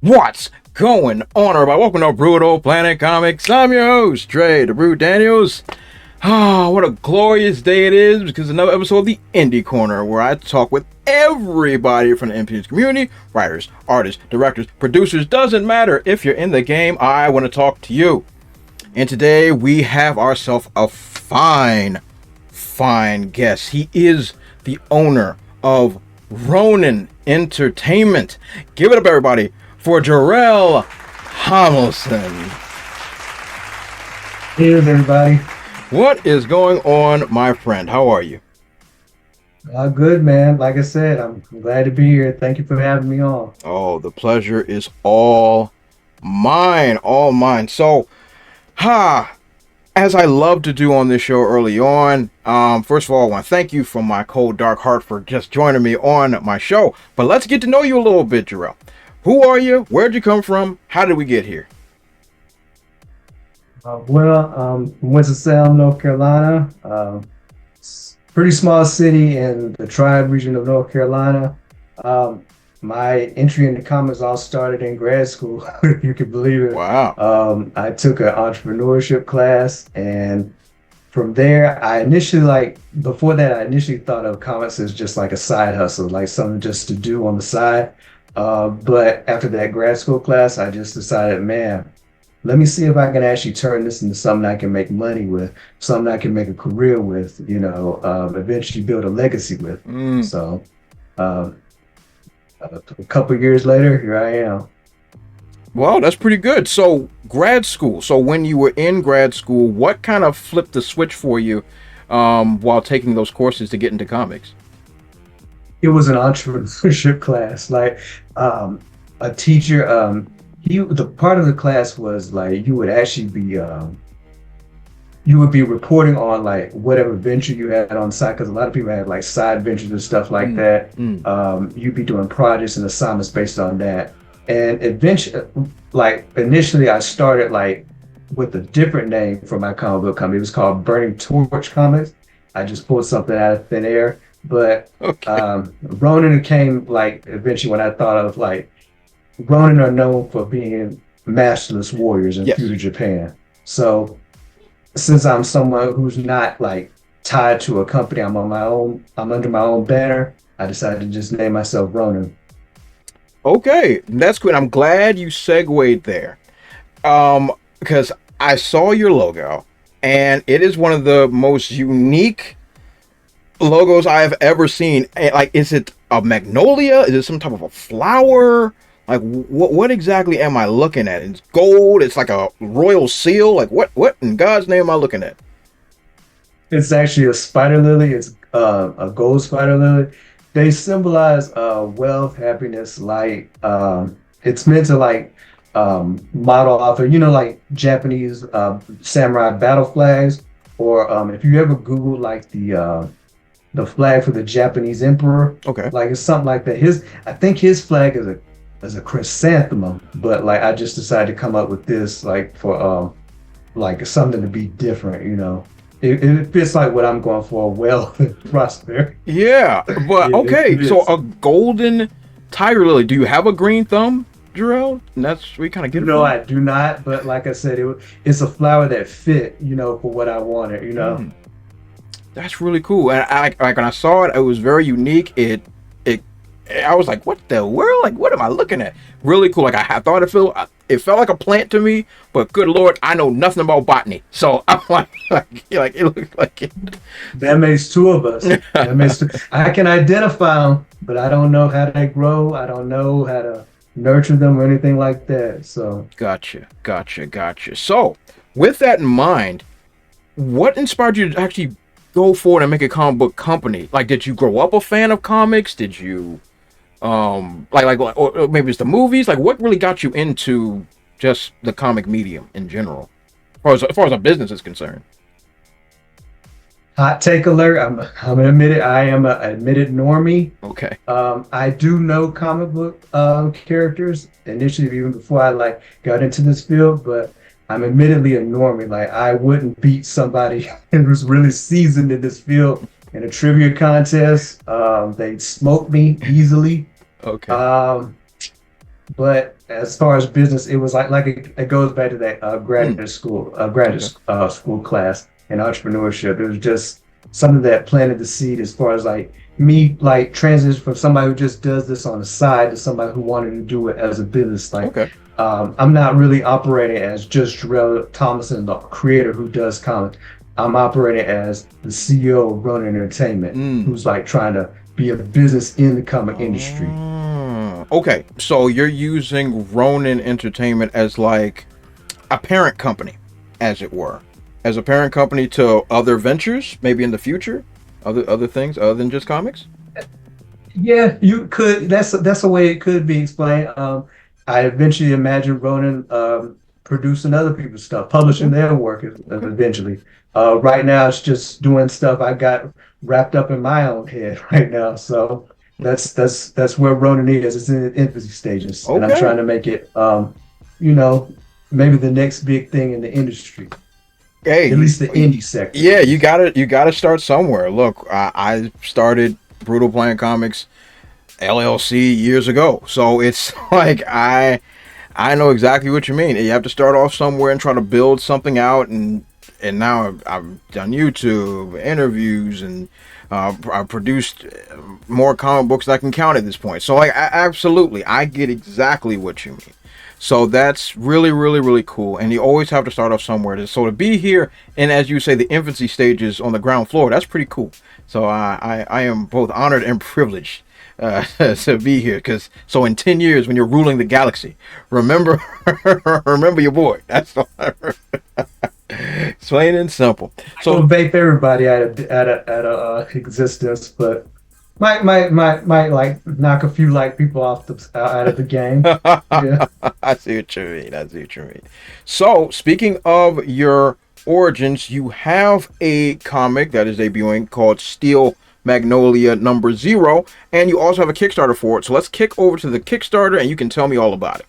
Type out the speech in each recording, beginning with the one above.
What's going on, everybody? Welcome to Brutal Planet Comics. I'm your host, Dre, the Brute Daniels. What a glorious day it is, because another episode of the Indie Corner, where I talk with everybody from the MPS community, writers, artists, directors, producers, doesn't matter. If you're in the game, I want to talk to you. And today we have ourselves a fine guest. He is the owner of Ronin Entertainment. Give it up, everybody, for Jarrel Tomlinson. Hey everybody. What is going on, my friend? How are you? Good, man. Like I said, I'm glad to be here. Thank you for having me on. Oh, the pleasure is all mine, all mine. So, as I love to do on this show early on, first of all, I want to thank you from my cold, dark heart for just joining me on my show. But let's get to know you a little bit, Jarrel. Who are you? Where'd you come from? How did we get here? Winston-Salem, North Carolina. Pretty small city in the Triad region of North Carolina. My entry into comics all started in grad school, if you could believe it. Wow. I took an entrepreneurship class, and from there, I initially thought of comics as just like a side hustle, like something just to do on the side. But after that grad school class, I just decided, man, let me see if I can actually turn this into something I can make money with, something I can make a career with, eventually build a legacy with. So a couple years later, here I am. Well, that's pretty good. So grad school. So when you were in grad school, what kind of flipped the switch for you while taking those courses to get into comics? It was an entrepreneurship class. Like a teacher, the part of the class was like you would actually be reporting on like whatever venture you had on site, because a lot of people had like side ventures and stuff like that. You'd be doing projects and assignments based on that. And eventually, like initially, I started like with a different name for my comic book company. It was called Burning Torch Comics. I just pulled something out of thin air. But Ronin came like eventually when I thought of like Ronin are known for being masterless warriors in feudal Japan. So since I'm someone who's not like tied to a company, I'm under my own banner, I decided to just name myself Ronin. Okay, that's good. I'm glad you segued there. Because I saw your logo, and it is one of the most unique logos I have ever seen. Like, is it a magnolia? Is it some type of a flower? Like, what exactly am I looking at? It's gold. It's like a royal seal. Like, what in God's name am I looking at? It's actually a spider lily. It's a gold spider lily. They symbolize wealth, happiness, light. It's meant to like model off of, like Japanese samurai battle flags, or if you ever Google like the flag for the Japanese emperor. Okay. Like it's something like that. I think his flag is a chrysanthemum, but like I just decided to come up with this like for like something to be different, It fits like what I'm going for, wealth and prosperity. Yeah, but okay, so a golden tiger lily. Do you have a green thumb, Jarrel? And that's where you kind of get it. No, I do not. But like I said, it's a flower that fit, for what I wanted, That's really cool. And I like when I saw it, it was very unique. I was like, what the world? Like, what am I looking at? Really cool. Like I thought it felt like a plant to me, but good Lord, I know nothing about botany. So I'm like it looks like it. That makes two of us. I can identify them, but I don't know how they grow. I don't know how to nurture them or anything like that. So Gotcha. So with that in mind, what inspired you to actually go forward and make a comic book company? Like, did you grow up a fan of comics? Did you or maybe it's the movies? Like, what really got you into just the comic medium in general, as far as a business is concerned? Hot take alert! I am an admitted normie. Okay. I do know comic book characters initially, even before I got into this field, but I'm admittedly a normie. Like, I wouldn't beat somebody who's really seasoned in this field in a trivia contest. They'd smoke me easily. Okay. But as far as business, it was it goes back to that Mm, okay. school class in entrepreneurship. It was just something that planted the seed as far as like me like transition from somebody who just does this on the side to somebody who wanted to do it as a business. Like Okay. I'm not really operating as just Jarrel Tomlinson, the creator who does comics. I'm operating as the CEO of Ronin Entertainment, Mm. who's like trying to be a business in the comic industry. Okay. So you're using Ronin Entertainment as like a parent company, as it were, as a parent company to other ventures, maybe in the future, other things other than just comics. Yeah, you could. That's a way it could be explained. I eventually imagine Ronan producing other people's stuff, publishing Okay. their work Okay. eventually. Right now, it's just doing stuff I got wrapped up in my own head right now. So that's where Ronan is. It's in its infancy stages, and I'm Okay. trying to make it, you know, maybe the next big thing in the industry, Hey, at least the indie sector, at yeah, you least. gotta start somewhere. Look, I started Brutal Planet Comics LLC years ago, so it's like I know exactly what you mean. You have to start off somewhere and try to build something out, and now I've done YouTube interviews, and I've produced more comic books than I can count at this point. So like, absolutely, I get exactly what you mean. So that's really, really, really cool. And you always have to start off somewhere. So to be here, and as you say, the infancy stages on the ground floor, that's pretty cool. So I am both honored and privileged to be here. Because so in 10 years, when you're ruling the galaxy, remember, remember your boy. That's all. It's plain and simple. Gonna So vape everybody out of existence, but might like knock a few like people off the out of the game. Yeah. I see what you mean. I see what you mean. So, speaking of your origins, you have a comic that is debuting called Steel Magnolia number 0, and you also have a Kickstarter for it. So, let's kick over to the Kickstarter and you can tell me all about it.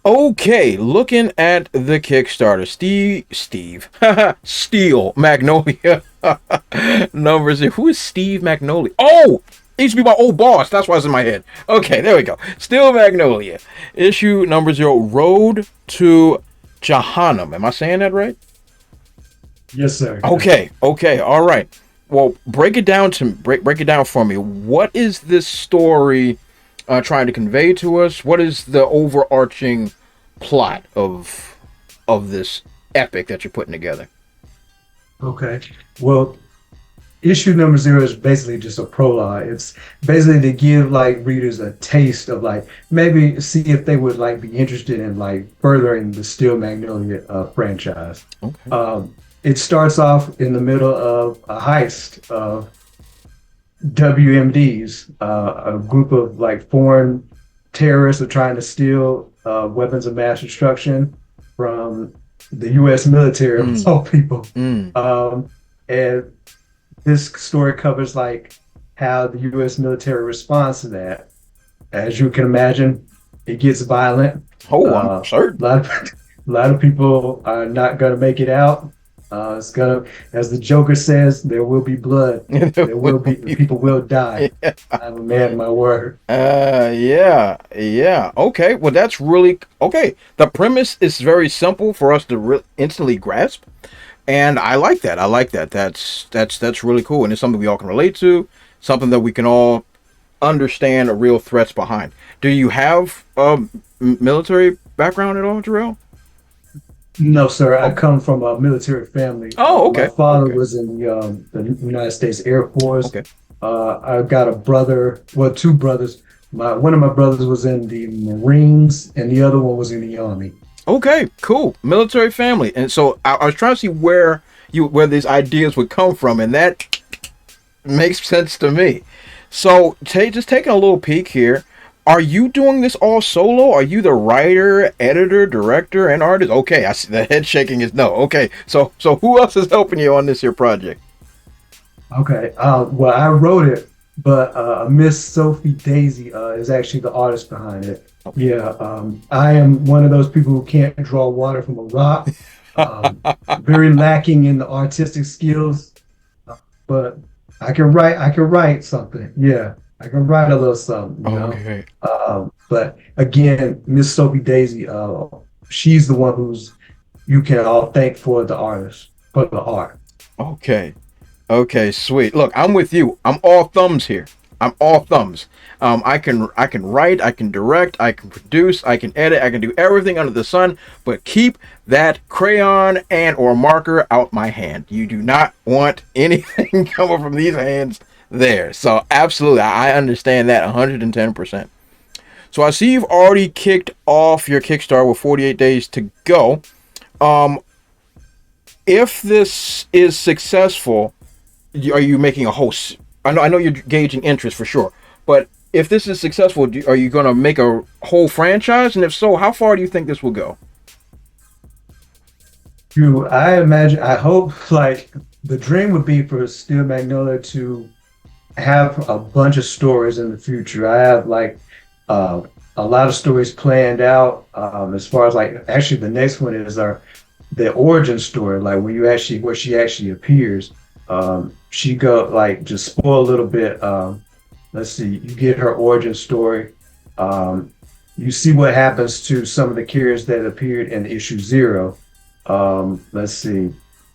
Okay, looking at the Kickstarter, Steel Magnolia number 0. Who is Steve Magnolia? Oh, he used to be my old boss. That's why it's in my head. Okay, there we go. Steel Magnolia, issue number 0, Road to Jahannam. Am I saying that right? Yes, sir. Yes. Okay, okay, all right. Well, break it down for me. What is this story trying to convey to us? What is the overarching plot of this epic that you're putting together? Okay. Well, issue number 0 is basically just a prologue. It's basically to give like readers a taste of like maybe see if they would like be interested in like furthering the Steel Magnolia franchise. Okay. It starts off in the middle of a heist of WMDs, a group of like foreign terrorists are trying to steal weapons of mass destruction from the U.S. military of Mm, all people. mm. And this story covers like how the U.S. military responds to that. As you can imagine, it gets violent. Oh, I'm A certain. lot of a lot of people are not going to make it out. It's gonna, as the Joker says, there will be blood. There will be people will die. I'm a man of my word. Yeah, yeah. Okay, well, that's really okay. The premise is very simple for us to instantly grasp, and I like that. I like that. That's really cool, and it's something we all can relate to. Something that we can all understand the real threats behind. Do you have a military background at all, Jarrell? No, sir. I Oh, come from a military family. oh, My okay, father okay, was in the United States Air Force. okay. I've got a brother, well, two brothers. One of my brothers was in the Marines, and the other one was in the Army. Okay, cool. Military family. And so I was trying to see where these ideas would come from, and that makes sense to me. So just taking a little peek here. Are you doing this all solo? Are you the writer, editor, director, and artist? Okay, I see the head shaking is no. Okay, so who else is helping you on this here project? Okay. Well, I wrote it, but Miss Sophie Daisy is actually the artist behind it. Yeah. I am one of those people who can't draw water from a rock. Very lacking in the artistic skills, but I can write. I can write something. Yeah. I can write a little something, you know. Okay. But again, Miss Sophie Daisy, she's the one who's you can all thank for the artist for the art. Okay. Okay, sweet. Look, I'm with you. I'm all thumbs here. I'm all thumbs. I can write, I can direct, I can produce, I can edit, I can do everything under the sun, but keep that crayon and or marker out my hand. You do not want anything coming from these hands there. So absolutely, I understand that 110%. So I see you've already kicked off your Kickstarter with 48 days to go. Um, if this is successful, are you making a host? I know you're gauging interest for sure, but if this is successful, are you going to make a whole franchise? And if so, how far do you think this will go? I imagine, I hope, like the dream would be for Steel Magnolia to have a bunch of stories in the future. I have like uh, a lot of stories planned out. As far as like actually the next one is our the origin story, like when you actually where she actually appears. She go like just spoil a little bit. Let's see, you get her origin story. Um, you see what happens to some of the characters that appeared in issue zero. Let's see.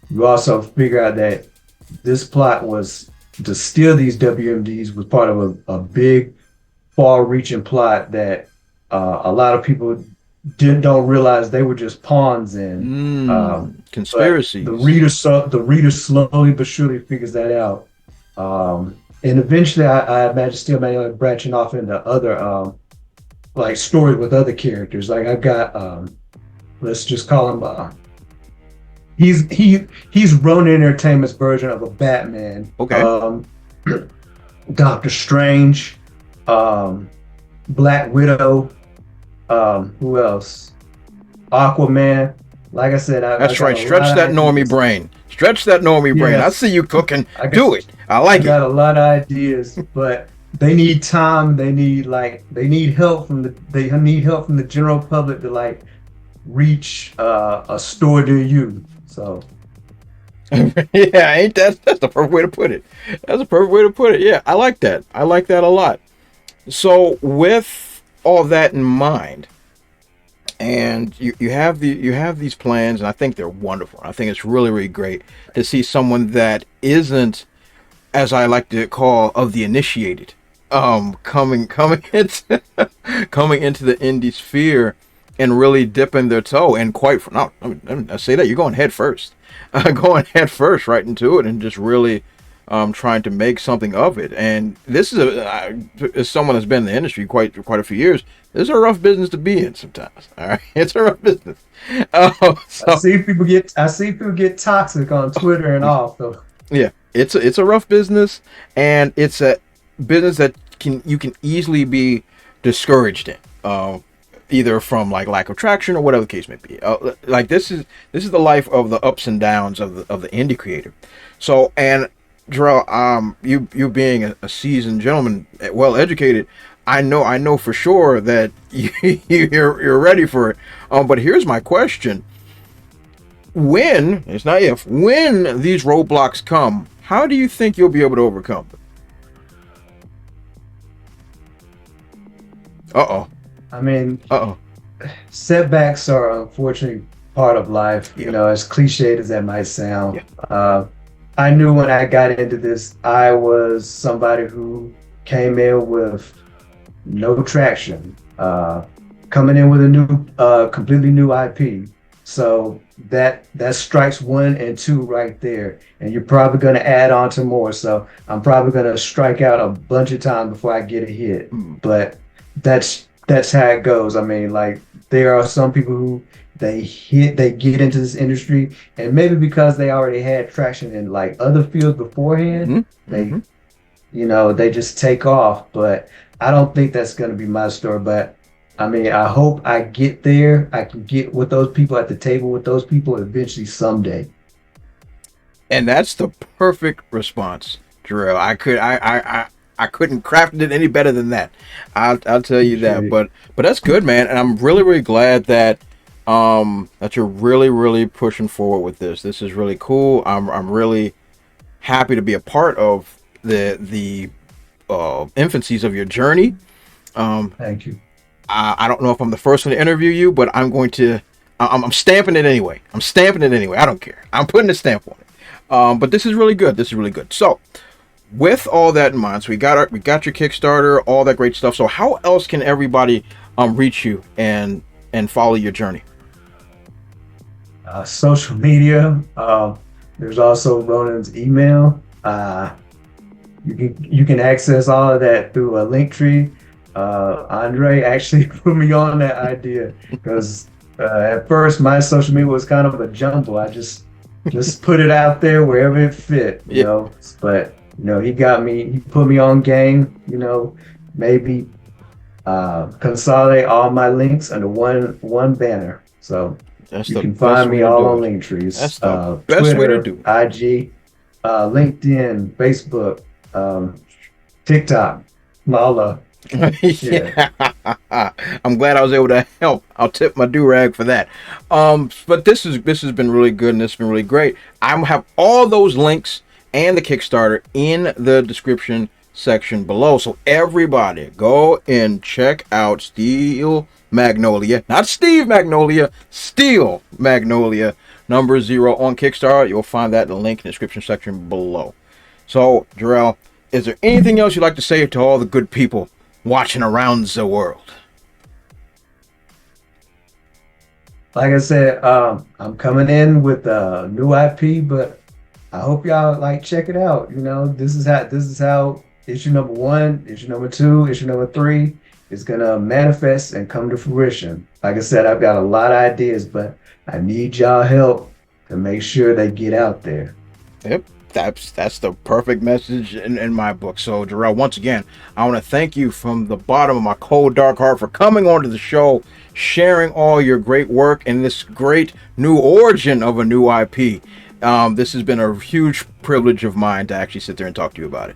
You also figure out that this plot was to steal these WMDs was part of a big, far-reaching plot that a lot of people don't realize they were just pawns in. But Conspiracies. the reader slowly but surely figures that out. And eventually, I imagine Steel Manual branching off into other like stories with other characters. Like I've got, let's just call him. He's Ronin Entertainment's version of a Batman. Okay. Doctor Strange, Black Widow. Who else? Aquaman. Like I said, That's right. Stretch that normie brain. Stretch that normie brain. I Yes. see you cooking. Do it. I like I got a lot of ideas, but they need time. They need help from the general public to like reach a store near you. So it. Yeah, ain't that's the perfect way to put it. That's a perfect way to put it. Yeah, I like that. I like that a lot. So with all that in mind, and you have these plans, and I think they're wonderful. I think it's really, really great to see someone that isn't, as I like to call, of the initiated, coming into coming into the indie sphere and really dipping their toe. And quite no, I say that you're going head first, going head first right into it, and just really trying to make something of it. And this is as someone that's been in the industry quite a few years, this is a rough business to be in sometimes. All right, it's a rough business. So, I see people get toxic on Twitter and all. So yeah, it's a rough business, and it's a business that you can easily be discouraged in, either from like lack of traction or whatever the case may be. Like this is the life of the ups and downs of the indie creator. So, and Jarrel, you being a seasoned gentleman, well educated, I know for sure that you're ready for it. But here's my question: when, it's not if, when these roadblocks come, how do you think you'll be able to overcome them? Uh-oh. I mean, Uh-oh. setbacks are unfortunately part of life. Yeah. You know, as cliched as that might sound. Yeah. I knew when I got into this, I was somebody who came in with no traction, coming in with a completely new IP. So that strikes one and two right there, and you're probably going to add on to more. So I'm probably going to strike out a bunch of times before I get a hit. But that's how it goes. I mean, like there are some people who they get into this industry, and maybe because they already had traction in like other fields beforehand, they they just take off. But I don't think that's going to be my story. But I mean, I hope I get there. I can get with those people at the table with those people eventually someday. And that's the perfect response, Jarrel. I couldn't craft it any better than that. I'll tell you that. But that's good, man. And I'm really, really glad that that you're really, really pushing forward with this. This is really cool. I'm really happy to be a part of the infancies of your journey. Thank you. I don't know if I'm the first one to interview you, but I'm going to. I'm stamping it anyway. I'm stamping it anyway. I don't care. I'm putting a stamp on it. But this is really good. This is really good. So, with all that in mind, so we got your Kickstarter, all that great stuff. So, how else can everybody reach you and follow your journey? Social media. There's also Ronin's email. You can access all of that through a link tree. Andre actually put me on that idea because at first my social media was kind of a jumble. I just put it out there wherever it fit, you know. But he put me on game. Maybe consolidate all my links under one banner. So you can find me all on link trees. That's the best Twitter, way to do it. IG, LinkedIn, Facebook, TikTok, Mala. Yeah. I'm glad I was able to help. I'll tip my do-rag for that. But this has been really good, and this has been really great. I have all those links and the Kickstarter in the description section below, so everybody go and check out Steel Magnolia, not Steve Magnolia, Steel Magnolia #0 on Kickstarter. You'll find that in the link in the description section below. So, Jarrel, is there anything else you'd like to say to all the good people watching around the world? Like I said, I'm coming in with a new IP, but I hope y'all check it out. This is how issue #1, issue #2, issue #3 is gonna manifest and come to fruition. Like I said, I've got a lot of ideas, but I need y'all help to make sure they get out there. Yep. That's the perfect message in my book. So, Jarrel, once again, I want to thank you from the bottom of my cold, dark heart for coming onto the show, sharing all your great work and this great new origin of a new IP. This has been a huge privilege of mine to actually sit there and talk to you about it.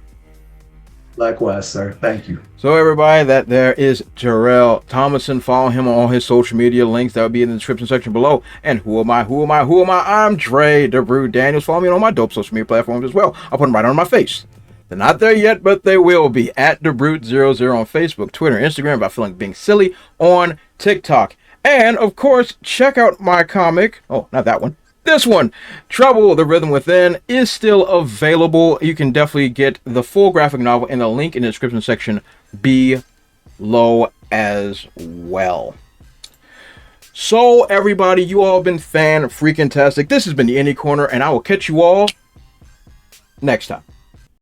Likewise, sir. Thank you. So, everybody, that there is Jarrel Tomlinson. Follow him on all his social media links. That will be in the description section below. And who am I? I'm Dre the Brew Daniels. Follow me on all my dope social media platforms as well. I'll put them right on my face. They're not there yet, but they will be. At TheBrute00 on Facebook, Twitter, Instagram, by feeling being silly on TikTok. And, of course, check out my comic. Oh, not that one. This one, Trouble, the Rhythm Within, is still available. You can definitely get the full graphic novel in the link in the description section below as well. So, everybody, you all have been fan-freaking-tastic. This has been the Indie Corner, and I will catch you all next time.